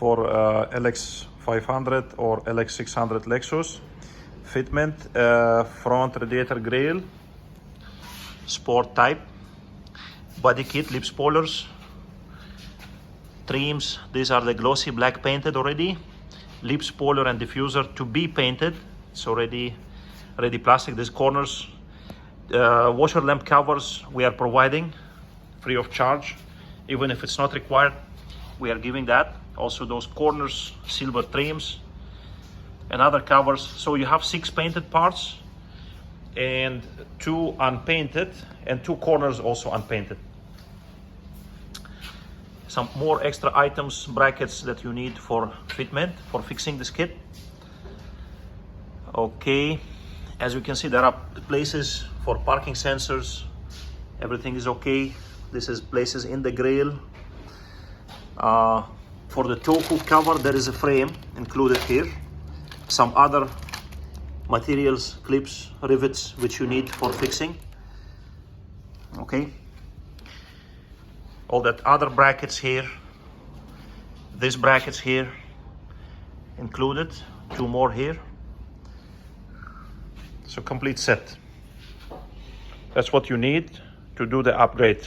for LX500 or LX600 Lexus. Fitment, front radiator grille, sport type, body kit, lip spoilers, trims. These are the glossy black painted already. Lip spoiler and diffuser to be painted. It's already ready plastic. These corners, washer lamp covers we are providing free of charge. Even if it's not required, we are giving that. Also those corners, silver trims and other covers. So you have 6 painted parts and 2 unpainted, and 2 corners also unpainted. Some more extra items, brackets that you need for fitment, for fixing this kit. Okay, as you can see, there are places for parking sensors. Everything is okay. This is places in the grille. For the toe hook cover, there is a frame included here. Some other materials, clips, rivets, which you need for fixing. Okay. All that other brackets here. These brackets here included. 2 more here. So complete set. That's what you need to do the upgrade.